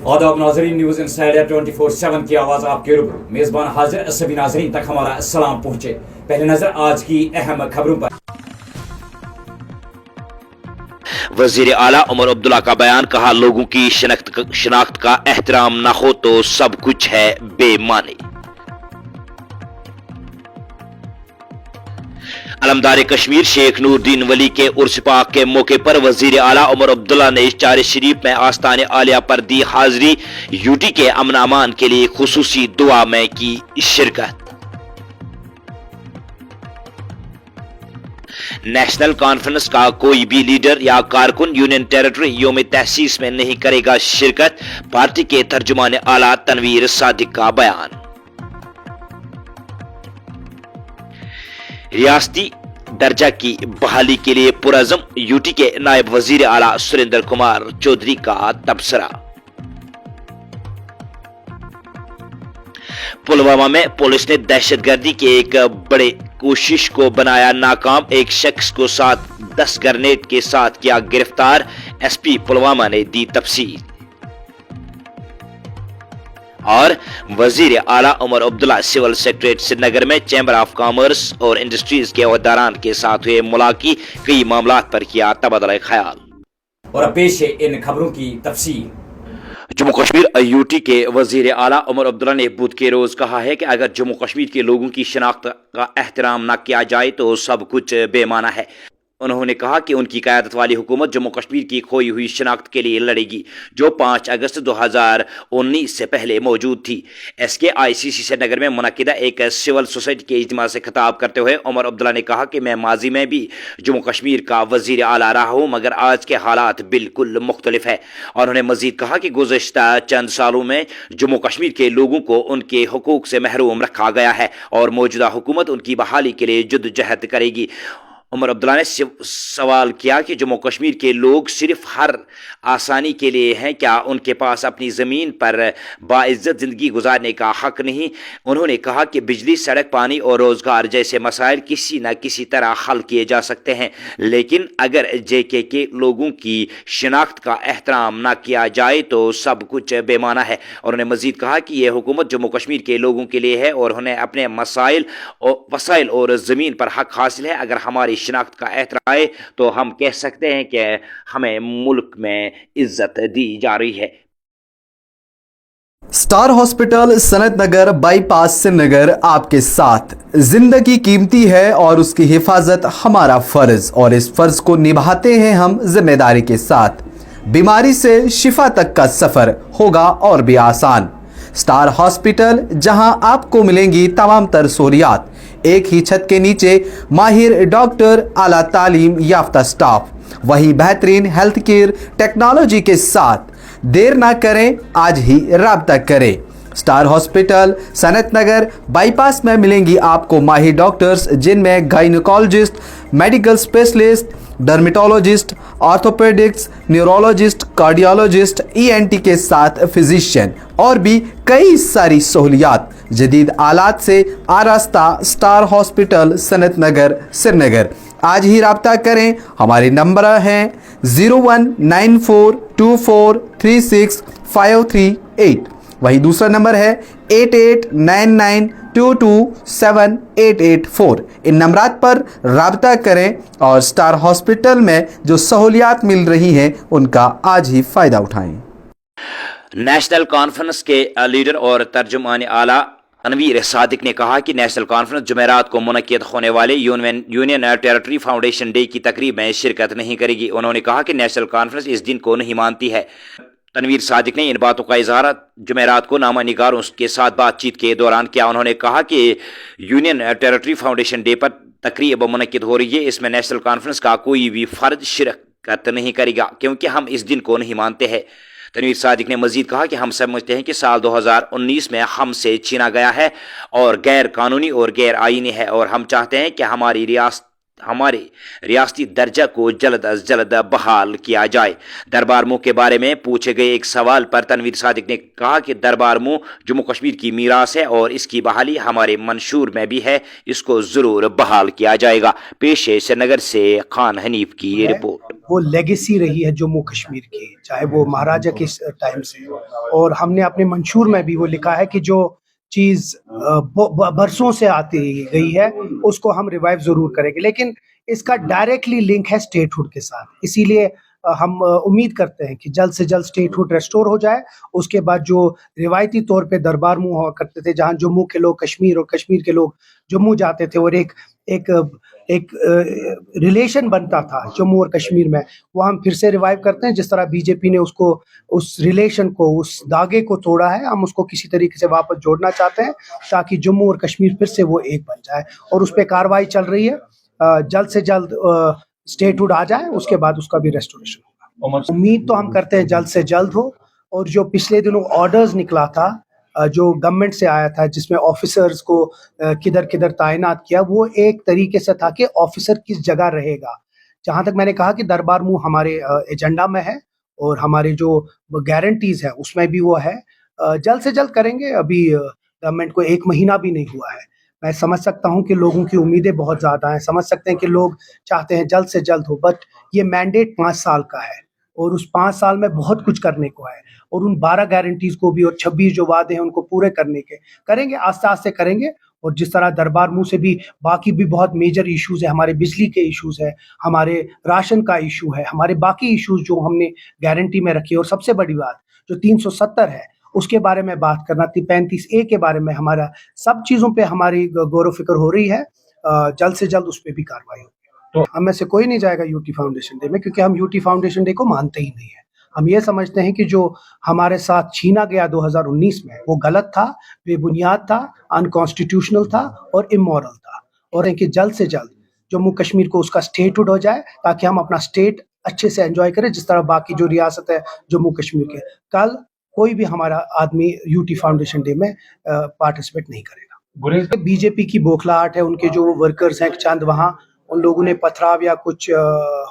आदाब नाजरीन, news insider 24/7 की आवाज़ आपके रूबरू मेज़बान हाजिर, सभी नाजरीन तक हमारा सलाम पहुँचे। पहले नजर आज की अहम खबरों पर। वजीर आला उमर अब्दुल्ला का बयान, कहा लोगों की शनाख्त का एहतराम न हो तो सब कुछ है बेमानी। अलमदार कश्मीर शेख नूरुद्दीन वली के उर्स पाक के मौके पर वजीर आला उमर अब्दुल्ला ने चार शरीफ में आस्तान आलिया पर दी हाजिरी। यूटी के अमन अमान के लिए खुसूसी दुआ में की शिरकत। नेशनल कॉन्फ्रेंस का कोई भी लीडर या कारकुन यूनियन टेरिटरी यौम तहसीस में नहीं करेगा शिरकत। पार्टी के तर्जुमान आला तनवीर सादिक का बयान। रियासती दर्जा की बहाली के लिए पुरज़म, यूटी के नायब वजीर आला सुरेंद्र कुमार चौधरी का तबसरा। पुलवामा में पुलिस ने दहशतगर्दी की एक बड़े कोशिश को बनाया नाकाम। एक शख्स को साथ 10 ग्रेनेड के साथ किया गिरफ्तार। एसपी पुलवामा ने दी तफसील। और वजीर आला उमर अब्दुल्ला सिविल सेक्रेटरीट श्रीनगर में चैम्बर ऑफ कॉमर्स और इंडस्ट्रीज के अहदेदारान के साथ हुए मुलाकात, कई मामलात पर किया तबादला ख्याल। और अब पेश है इन खबरों की तफसील। जम्मू कश्मीर यूटी के वजीर आला उमर अब्दुल्ला ने बुध के रोज कहा है कि अगर जम्मू कश्मीर के लोगों की शनाख्त का एहतराम न किया जाए तो सब कुछ बेमाना है। उन्होंने कहा कि उनकी क़यादत वाली हुकूमत जम्मू कश्मीर की खोई हुई शनाख्त के लिए लड़ेगी, जो 5 अगस्त 2019 से पहले मौजूद थी। SKICC श्रीनगर में मुनक्किदा एक सिविल सोसाइटी के इज्तिमा से खिताब करते हुए उमर अब्दुल्ला ने कहा कि मैं माजी में भी जम्मू कश्मीर का वजीर आला रहा हूँ, मगर आज के हालात बिल्कुल मुख्तलिफ है। और उन्होंने मजीद कहा कि गुज़श्ता चंद सालों में जम्मू कश्मीर के लोगों को उनके हुकूक से महरूम रखा गया है और मौजूदा हुकूमत उनकी बहाली के लिए जद्दोजहद करेगी। उमर अब्दुल्ला ने सवाल किया कि जम्मू कश्मीर के लोग सिर्फ हर आसानी के लिए हैं, क्या उनके पास अपनी ज़मीन पर बाइज्जत ज़िंदगी गुजारने का हक नहीं। उन्होंने कहा कि बिजली, सड़क, पानी और रोज़गार जैसे मसाइल किसी न किसी तरह हल किए जा सकते हैं, लेकिन अगर JK के लोगों की शनाख्त का एहतराम न किया जाए तो सब कुछ बेमाना है। और उन्होंने मज़ीद कहा कि यह हुकूमत जम्मू कश्मीर के लोगों के लिए है और उन्हें अपने वसाइल और ज़मीन पर हक हासिल है। अगर हमारी शनाख्त का एहतराम आए तो हम कह सकते हैं कि हमें मुल्क में इज्जत दी जा रही है। स्टार हॉस्पिटल सनत नगर बाईपास श्रीनगर आपके साथ। जिंदगी कीमती है और उसकी हिफाजत हमारा फर्ज, और इस फर्ज को निभाते हैं हम जिम्मेदारी के साथ। बीमारी से शिफा तक का सफर होगा और भी आसान। स्टार हॉस्पिटल, जहां आपको मिलेंगी तमाम तर सहूलियात, एक ही छत के नीचे माहिर डॉक्टर, आला तालीम याफ्ता स्टाफ, वही बेहतरीन हेल्थ केयर टेक्नोलॉजी के साथ। देर ना करें, आज ही राब्ता करें। स्टार हॉस्पिटल सनत नगर बाईपास में मिलेंगी आपको माहिर डॉक्टर्स, जिनमें gynaecologist, medical specialist, dermatologist, orthopaedics, neurologist, cardiologist, ENT के साथ फिजिशियन और भी कई सारी सहूलियात जदीद आलात से आरास्ता। स्टार हॉस्पिटल सनत नगर श्रीनगर। आज ही राब्ता करें। हमारे नंबर हैं 019424365538। वही दूसरा नंबर है 8899227884। इन नंबरात पर राब्ता करें और स्टार हॉस्पिटल में जो सहूलियात मिल रही हैं उनका आज ही फ़ायदा उठाएं। नेशनल कॉन्फ्रेंस के लीडर और तर्जुमान आला तनवीर सादिक ने कहा कि नेशनल कॉन्फ्रेंस जुमेरात को मुनक्किद होने वाले यूनियन टेरिटरी फाउंडेशन डे की तकरीब में शिरकत नहीं करेगी। उन्होंने कहा कि नेशनल कॉन्फ्रेंस इस दिन को नहीं मानती है। तनवीर सादिक ने इन बातों का इजहार जुमेरात को नामा निगारों के साथ बातचीत के दौरान किया। उन्होंने कहा कि यूनियन टेरिटरी फाउंडेशन डे पर तकरीब मुनक्किद हो रही है, इसमें नेशनल कॉन्फ्रेंस का कोई भी फर्द शिरकत नहीं करेगा, क्योंकि हम इस दिन को नहीं मानते हैं। तनवीर सादिक ने मजीद कहा कि हम समझते हैं कि साल 2019 में हमसे छीना गया है और गैर कानूनी और गैर आईनी है, और हम चाहते हैं कि हमारे रियासती दर्जा को जल्द अज जल्द बहाल किया जाए। दरबार मुँह के बारे में पूछे गए एक सवाल पर तनवीर सादिक ने कहा कि दरबार मुँह जम्मू कश्मीर की मीरास है और इसकी बहाली हमारे मंशूर में भी है, इसको ज़रूर बहाल किया जाएगा। पेश है श्रीनगर से खान हनीफ की ये रिपोर्ट। वो लेगेसी रही है जम्मू कश्मीर की, चाहे वो महाराजा के टाइम से, और हमने अपने मंशूर में भी वो लिखा है कि जो चीज़ बरसों से आती गई है उसको हम रिवाइव ज़रूर करेंगे, लेकिन इसका डायरेक्टली लिंक है स्टेटहुड के साथ। इसीलिए हम उम्मीद करते हैं कि जल्द से जल्द स्टेटहुड रेस्टोर हो जाए। उसके बाद जो रिवायती तौर पे दरबार मुँह हुआ करते थे, जहाँ जम्मू के लोग कश्मीर और कश्मीर के लोग जम्मू जाते थे और एक रिलेशन बनता था जम्मू और कश्मीर में, वो हम फिर से रिवाइव करते हैं। जिस तरह बीजेपी ने उसको, उस रिलेशन को, उस धागे को तोड़ा है, हम उसको किसी तरीके से वापस जोड़ना चाहते हैं ताकि जम्मू और कश्मीर फिर से वो एक बन जाए, और उस पर कार्रवाई चल रही है। जल्द से जल्द स्टेटहुड आ जाए, उसके बाद उसका भी रेस्टोरेशन होगा। उम्मीद तो हम करते हैं जल्द से जल्द हो। और जो पिछले दिनों ऑर्डर्स निकला था, जो गवर्नमेंट से आया था, जिसमें ऑफिसर्स को किधर किधर तैनात किया, वो एक तरीके से था कि ऑफिसर किस जगह रहेगा। जहाँ तक मैंने कहा कि दरबार मुँह हमारे एजेंडा में है और हमारे जो गारंटीज है उसमें भी वो है। जल्द से जल्द करेंगे। अभी गवर्नमेंट को 1 महीना भी नहीं हुआ है। मैं समझ सकता हूँ कि लोगों की उम्मीदें बहुत ज़्यादा हैं, समझ सकते हैं कि लोग चाहते हैं जल्द से जल्द हो, बट ये मैंडेट 5 साल का है और उस 5 साल में बहुत कुछ करने को है, और उन 12 गारंटीज को भी और 26 जो वादे हैं उनको पूरे करने के करेंगे, आस्ते आस्ते करेंगे। और जिस तरह दरबार मुँह से भी बाकी भी बहुत मेजर इश्यूज है, हमारे बिजली के इश्यूज है, हमारे राशन का इशू है, हमारे बाकी इश्यूज जो हमने गारंटी में रखी, और सबसे बड़ी बात जो 370 है उसके बारे में बात करना थी, 35A के बारे में, हमारा सब चीज़ों पे हमारी गौर फिक्र हो रही है। जल्द से जल्द उस पर भी कार्रवाई होगी। तो हम में से कोई नहीं जाएगा यूटी फाउंडेशन डे में, क्योंकि हम यूटी फाउंडेशन डे को मानते ही नहीं है। हम ये समझते हैं कि जो हमारे साथ छीना गया 2019 में वो गलत था, बेबुनियाद था, अनकॉन्स्टिट्यूशनल था और इमोरल था, और कि जल्द से जल्द जम्मू कश्मीर को उसका स्टेटहुड हो जाए ताकि हम अपना स्टेट अच्छे से एंजॉय करें, जिस तरह बाकी जो रियासत है जम्मू कश्मीर के। कल कोई भी हमारा आदमी यूटी फाउंडेशन डे में पार्टिसिपेट नहीं करेगा। बीजेपी की बौखलाहट है, उनके जो वर्कर्स हैं चंद, वहाँ उन लोगों ने पथराव या कुछ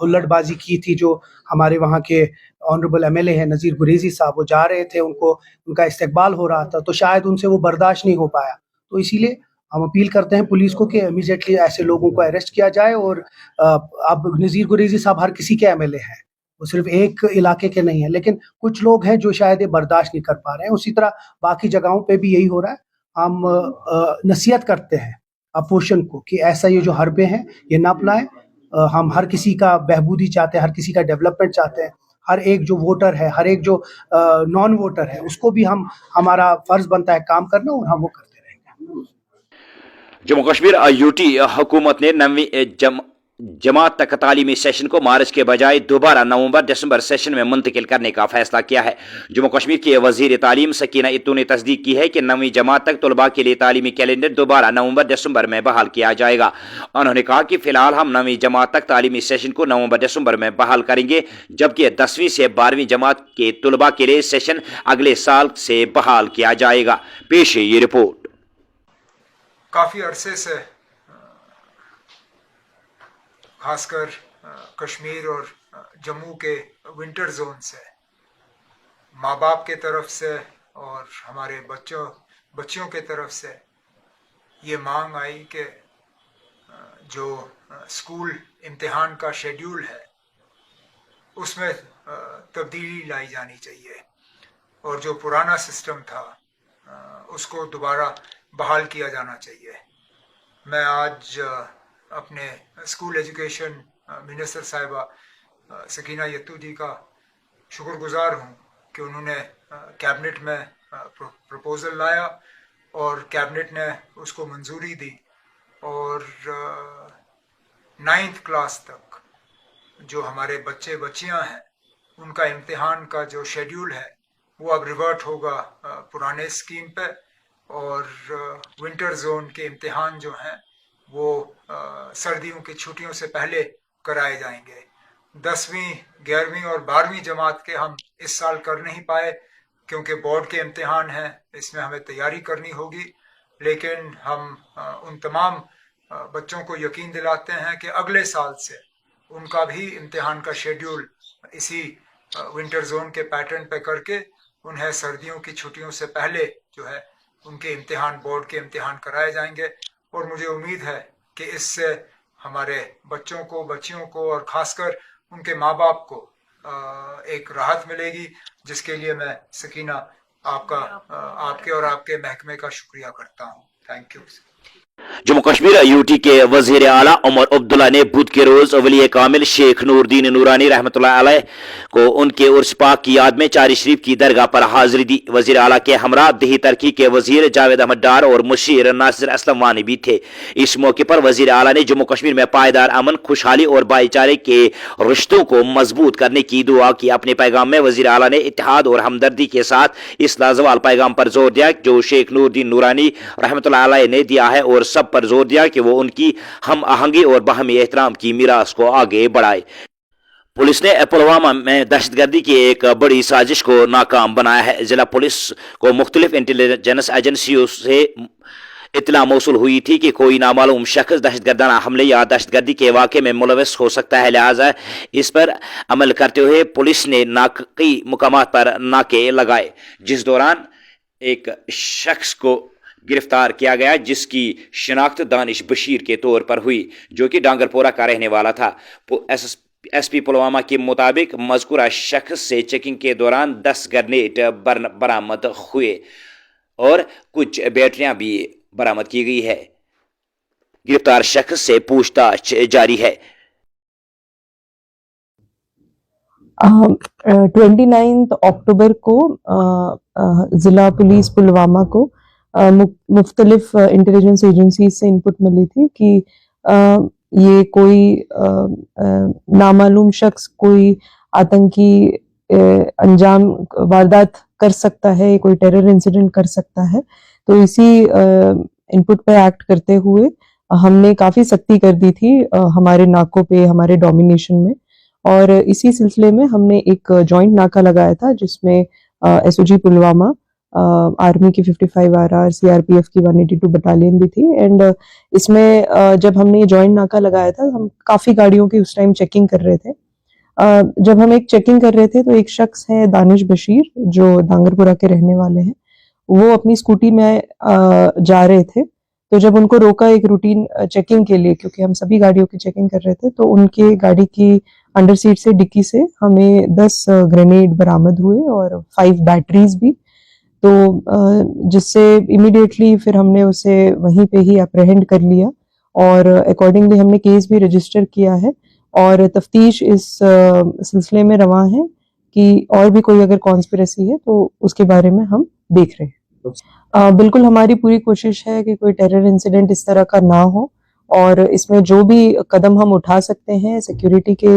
हुल्लड़बाजी की थी। जो हमारे वहाँ के ऑनरेबल एमएलए हैं नज़ीर गुरेजी साहब, वो जा रहे थे, उनका इस्तकबाल हो रहा था, तो शायद उनसे वो बर्दाश्त नहीं हो पाया। तो इसीलिए हम अपील करते हैं पुलिस को कि इमीडिएटली ऐसे लोगों को अरेस्ट किया जाए। और अब नज़ीर गुरेजी साहब हर किसी के एमएलए हैं, वो सिर्फ एक इलाके के नहीं है, लेकिन कुछ लोग हैं जो शायद ये बर्दाश्त नहीं कर पा रहे हैं। उसी तरह बाकी जगहों पे भी यही हो रहा है। हम नसीहत करते हैं अपोजिशन को कि ऐसा ये जो हरबे हैं ये ना अपनाएं। हम हर किसी का बहबूदी चाहते हैं, हर किसी का डेवलपमेंट चाहते हैं। हर एक जो वोटर है, हर एक जो नॉन वोटर है, उसको भी हमारा फर्ज बनता है काम करना, और हम वो करते रहेंगे। जम्मू कश्मीर यूटी हुकूमत ने 9वीं जमात तक तालीमी सेशन को मार्च के बजाय दोबारा नवंबर-दिसंबर सेशन में मुंतकिल करने का फैसला किया है। जम्मू कश्मीर के वजीर तालीम सकीना इत्तू ने तस्दीक की है कि 9वीं जमात तक तलबा के लिए तालीमी कैलेंडर दोबारा नवंबर-दिसंबर में बहाल किया जाएगा। उन्होंने कहा कि फिलहाल हम 9वीं जमात तक तालीमी सेशन को नवंबर-दिसंबर में बहाल करेंगे, जबकि 10वीं से 12वीं जमात के तलबा के लिए सेशन अगले साल से बहाल किया जाएगा। पेश है ये रिपोर्ट। काफ़ी अरसे से खासकर कश्मीर और जम्मू के विंटर जोन से माँ बाप के तरफ से और हमारे बच्चियों के तरफ से ये मांग आई कि जो स्कूल इम्तिहान का शेड्यूल है उसमें तब्दीली लाई जानी चाहिए, और जो पुराना सिस्टम था उसको दोबारा बहाल किया जाना चाहिए। मैं आज अपने स्कूल एजुकेशन मिनिस्टर साहिबा सकीना यत्तू जी का शुक्रगुजार हूँ कि उन्होंने कैबिनेट में प्रपोज़ल लाया और कैबिनेट ने उसको मंजूरी दी, और 9th क्लास तक जो हमारे बच्चे बच्चियाँ हैं उनका इम्तिहान का जो शेड्यूल है वो अब रिवर्ट होगा पुराने स्कीम पे, और विंटर जोन के इम्तिहान जो हैं वो सर्दियों की छुट्टियों से पहले कराए जाएंगे। 10वीं, 11वीं और 12वीं जमात के हम इस साल कर नहीं पाए क्योंकि बोर्ड के इम्तिहान हैं, इसमें हमें तैयारी करनी होगी, लेकिन हम उन तमाम बच्चों को यकीन दिलाते हैं कि अगले साल से उनका भी इम्तिहान का शेड्यूल इसी विंटर जोन के पैटर्न पे करके उन्हें सर्दियों की छुट्टियों से पहले जो है उनके इम्तिहान, बोर्ड के इम्तिहान कराए जाएंगे। और मुझे उम्मीद है कि इससे हमारे बच्चों को, बच्चियों को और ख़ासकर उनके माँ बाप को एक राहत मिलेगी, जिसके लिए मैं सकीना आपके और आपके महकमे का शुक्रिया करता हूँ। Thank you. Jammu Kashmir UT के वजीर आला उमर अब्दुल्ला ने बुध के रोज वली कामिल शेख नूरुद्दीन नूरानी रहमतुल्लाह अलैह को उनके उर्स पाक की याद में चारी शरीफ की दरगाह पर हाजिरी दी। वजीर आला के हमरा दही तरक्की के वजीर जावेद अहमद डार और मुशीर नासिर असलम वानी भी थे। इस मौके पर वजीर आला ने जम्मू कश्मीर में पायदार अमन, खुशहाली और भाईचारे के रिश्तों को मजबूत करने की दुआ की। अपने पैगाम में वजीर आला ने इत्तेहाद और हमदर्दी के साथ इस लाजवाल पैगाम पर जोर दिया जो शेख नूरुद्दीन नूरानी रहमतुल्लाह अलैह ने दिया है और सब पर जोर दिया कि वो उनकी हम आहंगी और बाहमी एहतराम की मीरास को आगे बढ़ाए। पुलिस ने पुलवामा में दहशतगर्दी की एक बड़ी साजिश को नाकाम बनाया है। जिला पुलिस को मुख्तलिफ इंटेलिजेंस एजेंसियों से इत्तला मौसूल हुई थी कि कोई नामालूम शख्स दहशतगर्दाना हमले या दहशतगर्दी के वाक़े में मुलविस हो सकता है। लिहाजा इस पर अमल करते हुए पुलिस ने कई मुकामात पर नाके लगाए, जिस दौरान एक शख्स को गिरफ्तार किया गया जिसकी शिनाख्त दानिश बशीर के तौर पर हुई, जो कि डांगरपोरा का रहने वाला था। एसपी पुलवामा के मुताबिक मज़कूरा शख्स से चेकिंग के दौरान 10 ग्रेनेड बरामद हुए और कुछ बैटरियां भी बरामद की गई है। गिरफ्तार शख्स से पूछताछ जारी है। 29 अक्टूबर को जिला पुलिस पुलवामा को मुख्तलिफ इंटेलिजेंस एजेंसी से इनपुट मिली थी कि ये कोई नामालूम शख्स कोई आतंकी अंजाम वारदात कर सकता है, कोई टेरर इंसिडेंट कर सकता है। तो इसी इनपुट पे एक्ट करते हुए हमने काफ़ी सख्ती कर दी थी हमारे नाकों पे, हमारे डोमिनेशन में। और इसी सिलसिले में हमने एक जॉइंट नाका लगाया था जिसमें एसओजी पुलवामा, आर्मी की 55 RR, सीआरपीएफ की 182 बटालियन भी थी। एंड इसमें जब हमने ये जॉइंट नाका लगाया था, हम काफ़ी गाड़ियों की उस टाइम चेकिंग कर रहे थे। जब हम एक चेकिंग कर रहे थे तो एक शख्स है दानिश बशीर जो डांगरपुरा के रहने वाले हैं, वो अपनी स्कूटी में जा रहे थे। तो जब उनको रोका एक रूटीन चेकिंग के लिए, क्योंकि हम सभी गाड़ियों की चेकिंग कर रहे थे, तो उनके गाड़ी की अंडर सीट से, डिक्की से हमें 10 ग्रेनेड बरामद हुए और 5 बैटरीज भी। तो जिससे इमीडिएटली फिर हमने उसे वहीं पे ही अप्रहेंड कर लिया और अकॉर्डिंगली हमने केस भी रजिस्टर किया है और तफ्तीश इस सिलसिले में रवां है कि और भी कोई अगर कॉन्स्पिरेसी है तो उसके बारे में हम देख रहे हैं। बिल्कुल हमारी पूरी कोशिश है कि कोई टेरर इंसिडेंट इस तरह का ना हो और इसमें जो भी कदम हम उठा सकते हैं सिक्योरिटी के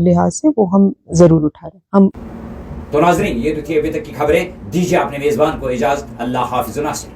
लिहाज से वो हम जरूर उठा रहे हैं। हम तो नाज़रीन, ये तो थी अभी तक की खबरें। दीजिए अपने मेजबान को इजाजत। अल्लाह हाफिज़ नासिर।